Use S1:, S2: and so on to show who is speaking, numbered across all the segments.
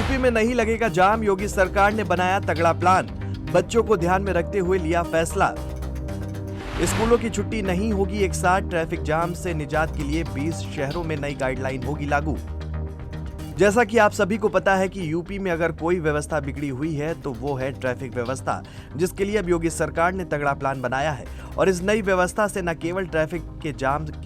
S1: UP में नहीं लगेगा जाम, योगी सरकार ने बनाया तगड़ा प्लान। बच्चों को ध्यान में रखते हुए लिया फैसला। स्कूलों की छुट्टी नहीं होगी एक साथ, ट्रैफिक जाम से निजात के लिए 20 शहरों में नई गाइडलाइन होगी लागू। जैसा कि आप सभी को पता है कि यूपी में अगर कोई व्यवस्था बिगड़ी हुई है तो वो है ट्रैफिक व्यवस्था, जिसके लिए अब योगी सरकार ने तगड़ा प्लान बनाया है। और इस नई व्यवस्था से न केवल ट्रैफिक के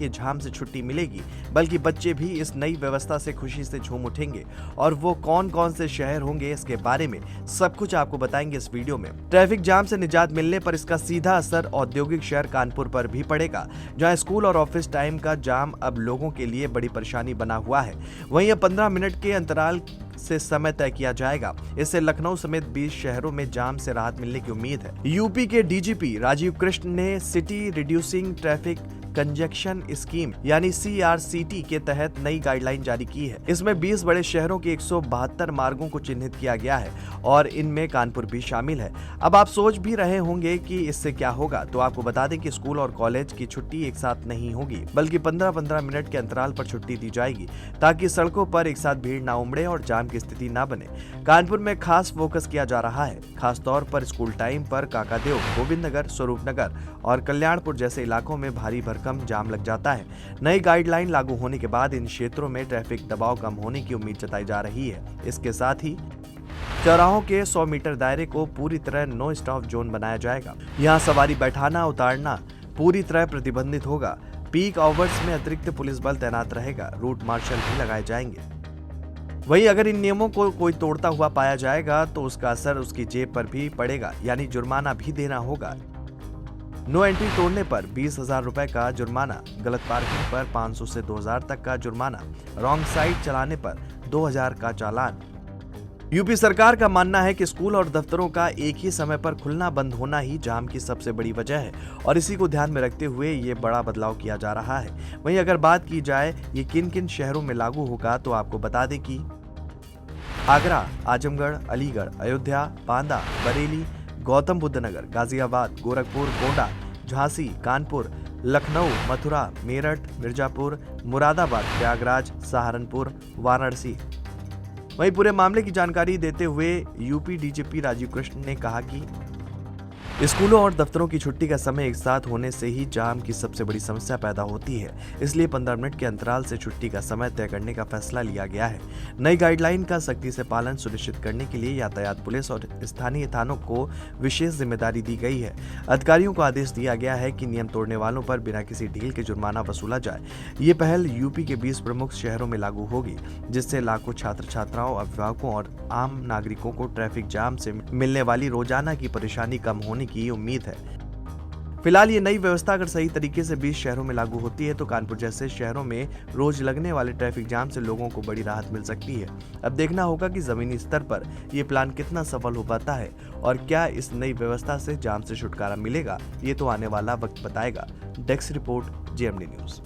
S1: झाम से छुट्टी मिलेगी, बल्कि बच्चे भी इस नई व्यवस्था से खुशी से झूम उठेंगे। और वो कौन कौन से शहर होंगे, इसके बारे में सब कुछ आपको बताएंगे इस वीडियो में। ट्रैफिक जाम से निजात मिलने पर इसका सीधा असर औद्योगिक शहर कानपुर पर भी पड़ेगा, जहाँ स्कूल और ऑफिस टाइम का जाम अब लोगों के लिए बड़ी परेशानी बना हुआ है। वहीं अब 15 मिनट के अंतराल से समय तय किया जाएगा। इससे लखनऊ समेत 20 शहरों में जाम से राहत मिलने की उम्मीद है। यूपी के डीजीपी राजीव कृष्ण ने city reducing traffic conjunction scheme यानी CRCT के तहत नई गाइडलाइन जारी की है। इसमें 20 बड़े शहरों के 172 मार्गों को चिन्हित किया गया है और इनमें कानपुर भी शामिल है। अब आप सोच भी रहे होंगे कि इससे क्या होगा, तो आपको बता दें कि स्कूल और कॉलेज की छुट्टी एक साथ नहीं होगी, बल्कि 15-15 मिनट के अंतराल पर छुट्टी दी जाएगी, ताकि सड़कों पर एक साथ भीड़ ना उमड़े और जाम की स्थिति ना बने। कानपुर में खास फोकस किया जा रहा है, खासतौर पर स्कूल टाइम पर काकादेव, गोविंद नगर, स्वरूप नगर और कल्याणपुर जैसे इलाकों में भारी भरकम जाम लग जाता है। नई गाइडलाइन लागू होने के बाद इन क्षेत्रों में ट्रैफिक दबाव कम होने की उम्मीद जताई जा रही है। इसके साथ ही चौराहों के 100 मीटर दायरे को पूरी तरह नो स्टॉप जोन बनाया जाएगा। यहाँ सवारी बैठाना उतारना पूरी तरह प्रतिबंधित होगा। पीक आवर्स में अतिरिक्त पुलिस बल तैनात रहेगा। रूट मार्शल भी लगाए जाएंगे। वहीं अगर इन नियमों को कोई तोड़ता हुआ पाया जाएगा तो उसका असर उसकी जेब पर भी पड़ेगा, यानी जुर्माना भी देना होगा। नो एंट्री तोड़ने पर 20,000 रुपए का जुर्माना, गलत पार्किंग पर 500 से 2,000 तक का जुर्माना, रॉन्ग साइड चलाने पर 2,000 का चालान। यूपी सरकार का मानना है कि स्कूल और दफ्तरों का एक ही समय पर खुलना बंद होना ही जाम की सबसे बड़ी वजह है और इसी को ध्यान में रखते हुए ये बड़ा बदलाव किया जा रहा है। वहीं अगर बात की जाए ये किन किन शहरों में लागू होगा, तो आपको बता दें कि आगरा, आजमगढ़, अलीगढ़, अयोध्या, बांदा, बरेली, गौतम बुद्ध नगर, गाजियाबाद, गोरखपुर, गोंडा, झांसी, कानपुर, लखनऊ, मथुरा, मेरठ, मिर्जापुर, मुरादाबाद, प्रयागराज, सहारनपुर, वाराणसी। वहीं पूरे मामले की जानकारी देते हुए यूपी डीजीपी राजीव कृष्ण ने कहा कि स्कूलों और दफ्तरों की छुट्टी का समय एक साथ होने से ही जाम की सबसे बड़ी समस्या पैदा होती है। इसलिए 15 मिनट के अंतराल से छुट्टी का समय तय करने का फैसला लिया गया है। नई गाइडलाइन का सख्ती से पालन सुनिश्चित करने के लिए यातायात पुलिस और स्थानीय थानों को विशेष जिम्मेदारी दी गई है। अधिकारियों को आदेश दिया गया है कि नियम तोड़ने वालों पर बिना किसी ढील के जुर्माना वसूला जाए। ये पहल यूपी के 20 प्रमुख शहरों में लागू होगी, जिससे लाखों छात्र छात्राओं, अभिभावकों और आम नागरिकों को ट्रैफिक जाम से मिलने वाली रोजाना की परेशानी कम होने की उम्मीद है। फिलहाल ये नई व्यवस्था अगर सही तरीके से 20 शहरों में लागू होती है तो कानपुर जैसे शहरों में रोज लगने वाले ट्रैफिक जाम से लोगों को बड़ी राहत मिल सकती है। अब देखना होगा कि जमीनी स्तर पर ये प्लान कितना सफल हो पाता है और क्या इस नई व्यवस्था से जाम से छुटकारा मिलेगा, ये तो आने वाला वक्त बताएगा। Desk report, JMD news.